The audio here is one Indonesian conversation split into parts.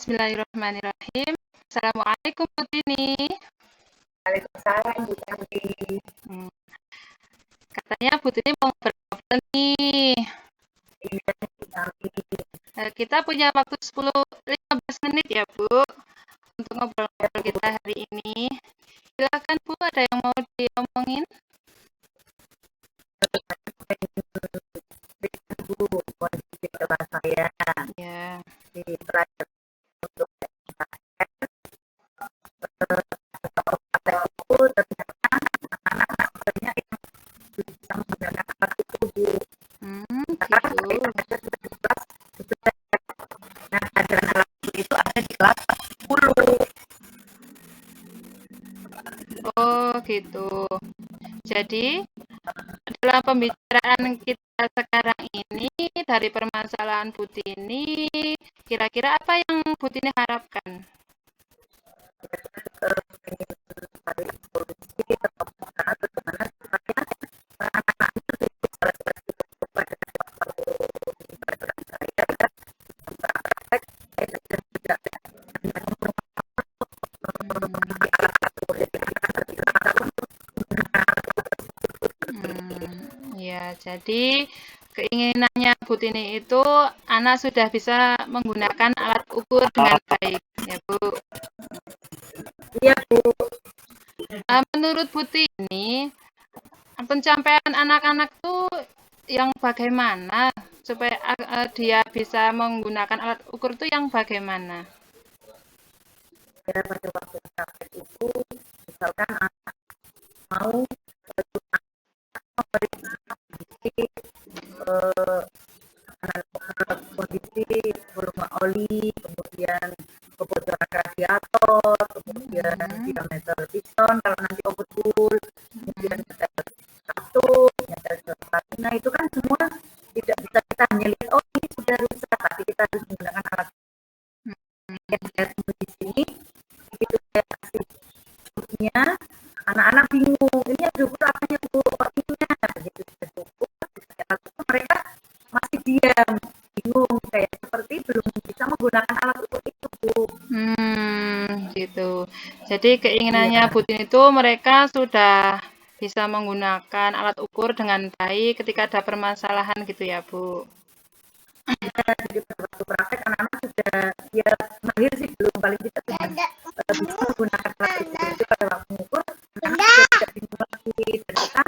Bismillahirrahmanirrahim. Assalamualaikum Bu Tini. Waalaikumsalam Bu Santi. Hmm, Katanya Bu Tini mau ngobrol nih. Iya Bu Santi. Kita punya waktu 10-15 menit ya Bu untuk ngobrol-ngobrol kita hari ini. Silakan Bu, ada yang mau diomongin? Bu, kondisi kelas saya Ya. di pelajaran untuk aku ternyata anak-anak banyak yang bisa menggunakan alat itu Bu. Sekarang Gitu. saya ada sudah di kelas 11. Nah, pelajaran alat itu ada di kelas 10. Oh, gitu. Jadi, dalam pembicaraan kita sekarang ini dari permasalahan Bu Tini, kira-kira apa yang Bu Tini harapkan? Ingin solusi atau cara bagaimana supaya anak-anak itu bisa pada pelajaran saya praktek saya tidak Ya, jadi keinginannya Bu Tini itu anak sudah bisa menggunakan alat ukur dengan baik, ya Bu. iya Bu. Menurut Bu Tini, pencapaian anak-anak tuh yang bagaimana supaya dia bisa menggunakan alat ukur itu yang bagaimana? Ya pada waktu praktek itu misalkan anak mau kondisi volume oli, kemudian kebocoran radiator, kemudian diameter piston kalau nanti overhaul, kemudian nyetel kasus, nyetel platina itu kan semua tidak bisa kita hanya lihat oh ini sudah rusak, tapi kita harus menggunakan alat yang saya tunggu di sini. Begitu saya kasih nya anak-anak bingung ini ada ukur apanya Bu, ininya begitu saya ukur mereka masih diam bingung kayak seperti belum bisa menggunakan alat ukur itu Bu. Gitu. Jadi keinginannya Iya. Bu Tini itu mereka sudah bisa menggunakan alat ukur dengan baik ketika ada permasalahan gitu ya Bu. Ya, jadi pada waktu praktek anak-anak sudah ya mahir sih belum paling tidak sudah bisa menggunakan alat ukur itu pada waktu mengukur anak-anak sudah tidak bingung lagi dan kita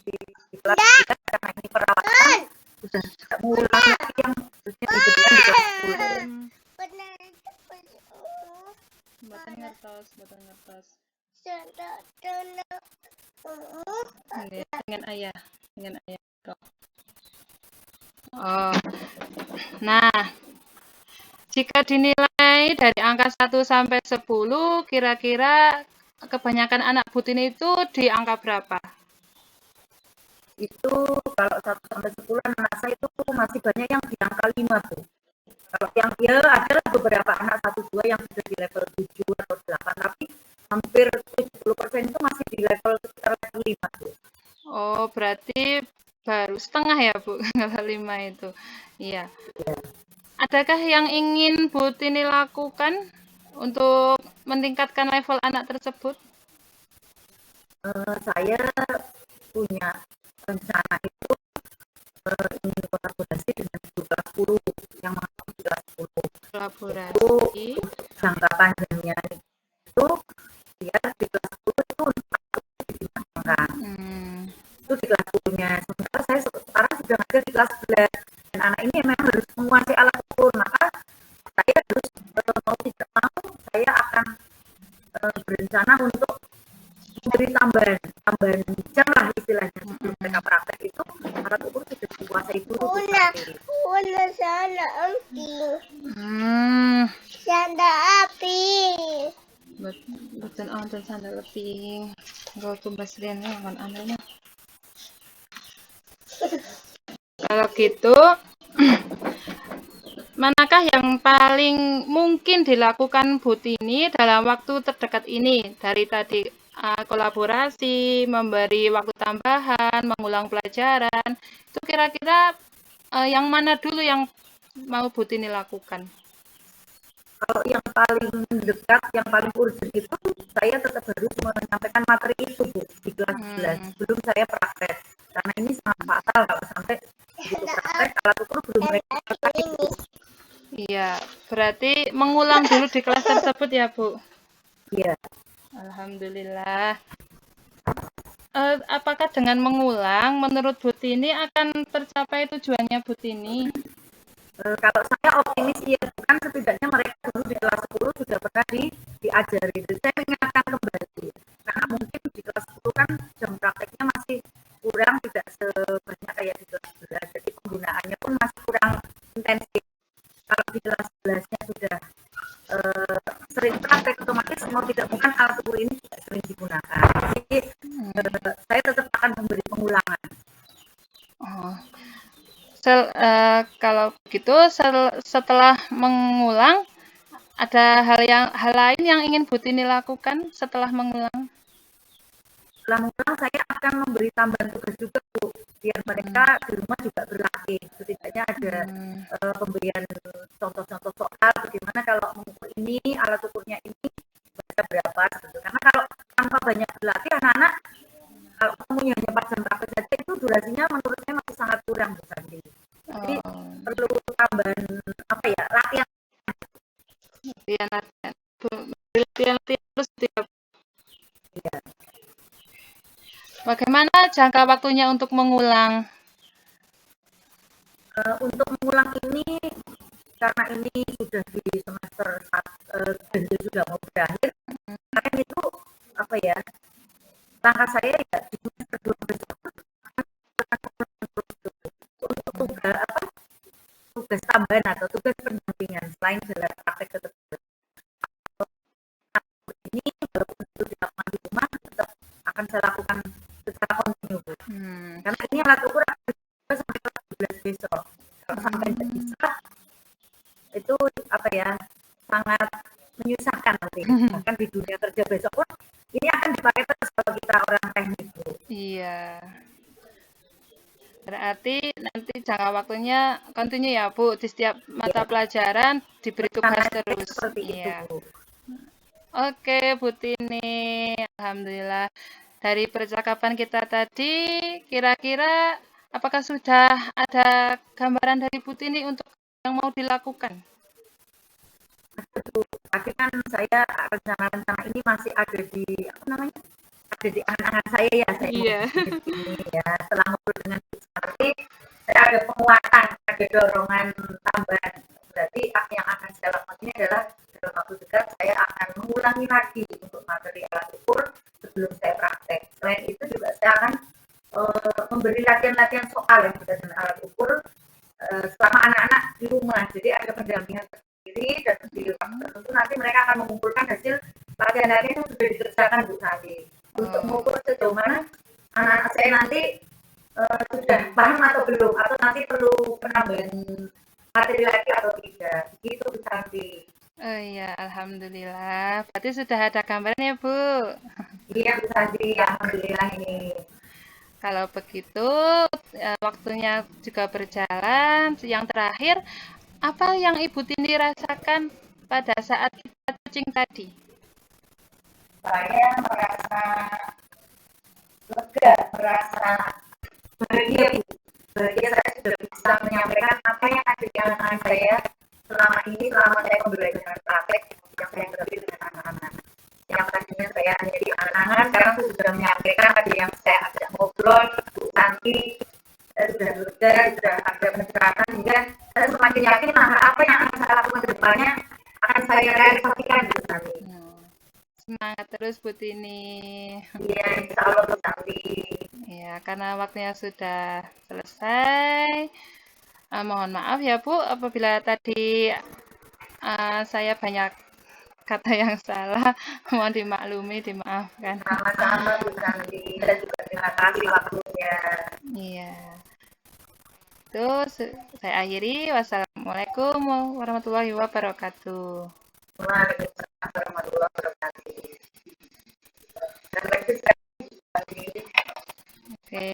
di kelas kita karena ini perawatan sudah tidak mengulang lagi yang harusnya diberikan di kelas 10. Buatan ngertos. Dengan ayah. Oh. Nah, jika dinilai dari angka 1 sampai 10, kira-kira kebanyakan anak Bu Tini itu di angka berapa? Itu kalau 1 sampai 10 anak saya itu masih banyak yang di angka 5 Bu. Kalau yang ya ada beberapa anak 1-2 yang sudah di level 7 atau 8, tapi hampir 70% itu masih di level sekitar level 5 Bu. Oh, berarti baru setengah ya Bu, level 5 itu. Iya. Adakah yang ingin Bu Tini lakukan untuk meningkatkan level anak tersebut? Saya punya rencana itu ingin kolaborasi dengan guru kelas 10 yang masuk di kelas 10. Kolaborasi. Itu jangka panjangnya itu biar di kelas 10 itu untuk dimaksimalkan. Itu di kelas 10-nya. Sementara saya sekarang sudah ngajar di kelas 11 dan anak ini memang harus menguasai alat ukur, maka saya harus mau tidak mau saya akan berencana untuk mencari tambahan jam lah istilahnya sebelum mereka praktek itu alat ukur sudah dikuasai dulu. Sanda api. Betul untuk sanda api. Gak tuh basriannya kan anaknya. Kalau gitu, manakah yang paling mungkin dilakukan Bu Tini dalam waktu terdekat ini? Dari tadi kolaborasi, memberi waktu tambahan, mengulang pelajaran. Itu kira-kira yang mana dulu yang mau Bu Tini lakukan? Kalau yang paling dekat, yang paling urgent itu saya tetap harus menyampaikan materi itu Bu, di kelas 11 sebelum saya praktek. Karena ini sangat fatal kalau sampai begitu praktek alat ukur belum mereka pakai. Iya, berarti mengulang dulu di kelas tersebut ya Bu? Iya. Alhamdulillah. Apakah dengan mengulang, menurut Bu Tini akan tercapai tujuannya Bu Tini? Kalau saya optimis ya, bukan setidaknya mereka dulu di kelas 10 sudah pernah diajari. Jadi saya ingatkan kembali. Karena mungkin di kelas 10 kan jam prakteknya masih kurang, tidak sebanyak kayak di kelas 11. Jadi penggunaannya pun masih kurang intensif. Kalau di kelas 11-nya sudah sering praktek, otomatis mau tidak bukan alat ukur ini tidak sering digunakan. Jadi saya tetap akan memberi pengulangan. Oh. Kalau begitu setelah mengulang ada hal lain yang ingin Bu Tini lakukan setelah mengulang? Setelah mengulang saya akan memberi tambahan tugas juga Bu, biar mereka di rumah juga berlatih. Setidaknya ada pemberian contoh-contoh soal bagaimana kalau mengukur ini, alat ukurnya ini baca berapa gitu. Karena kalau tanpa banyak berlatih anak-anak kalau kamu hanya 4 jam praktek saja itu durasinya menurut saya masih sangat kurang Bu Sandi. Jadi perlu tambahan latihan. Latihan terus ya. Bagaimana jangka waktunya untuk mengulang? Untuk mengulang ini karena ini sudah di semester 1 dan dia sudah mau berakhir, karena itu langkah saya ya di semester 2 besok untuk tugas tambahan atau tugas pendampingan selain jalan praktek tetap ini walaupun itu dilakukan di rumah tetap akan saya lakukan secara kontinu karena ini alat ukur sampai kelas 12 besok. Kalau sampai tidak bisa itu sangat menyusahkan nanti. Bahkan di dunia kerja besok pun ini akan dipakai terus kalau kita orang teknik Bu. Iya. Berarti nanti jangka waktunya kontinu ya Bu, di setiap mata pelajaran diberi tugas terus. Iya. Oke Bu Tini, alhamdulillah. Dari percakapan kita tadi, kira-kira apakah sudah ada gambaran dari Bu Tini untuk yang mau dilakukan? Tapi kan saya rencana-rencana ini masih ada di ada di anak-anak saya ya. Saya ini ya setelah ngobrol dengan seperti saya ada penguatan, ada dorongan tambahan. Berarti yang akan saya lakukan ini adalah dalam waktu dekat saya akan mengulangi lagi untuk materi alat ukur sebelum saya praktek. Selain itu juga saya akan memberi latihan-latihan soal yang berkaitan dengan alat ukur selama anak-anak di rumah. Jadi ada pendampingan sendiri dan di waktu tertentu nanti mereka akan mengumpulkan hasil latihan-latihan yang sudah dikerjakan Bu Sandi untuk mengukur sejauh mana anak-anak saya nanti sudah paham atau belum, atau nanti perlu penambahan materi lagi atau tidak. Gitu Bu Sandi. Oh iya, alhamdulillah. Berarti sudah ada gambaran ya Bu? Iya Bu Sandi, alhamdulillah ini. Kalau begitu, waktunya juga berjalan. Yang terakhir, apa yang Ibu Tini rasakan pada saat kita coaching tadi? Saya merasa lega, merasa bahagia Bu. Bahagia saya sudah bisa menyampaikan apa yang ada di anak-anak saya selama ini, selama saya membelajar praktek yang saya berlatih dengan anak-anak. Yang tadinya saya hanya di angan-angan, sekarang saya sudah menyampaikan ada yang saya ajak ngobrol, Bu Santi, sudah lega, sudah ada pencerahan, sehingga saya semakin yakin apa yang akan saya lakukan ke depannya akan saya realisasikan Bu Santi. Semangat terus Bu Tini. Iya, insya Allah Bu Santi. Ya, karena waktunya sudah selesai. Mohon maaf ya Bu, apabila tadi saya banyak kata yang salah, mohon dimaklumi, dimaafkan. Sama-sama Bu Santi, dan juga terima kasih waktunya. Iya. Itu saya akhiri. Wassalamualaikum warahmatullahi wabarakatuh. Waalaikumsalam warahmatullahi wabarakatuh. Oke.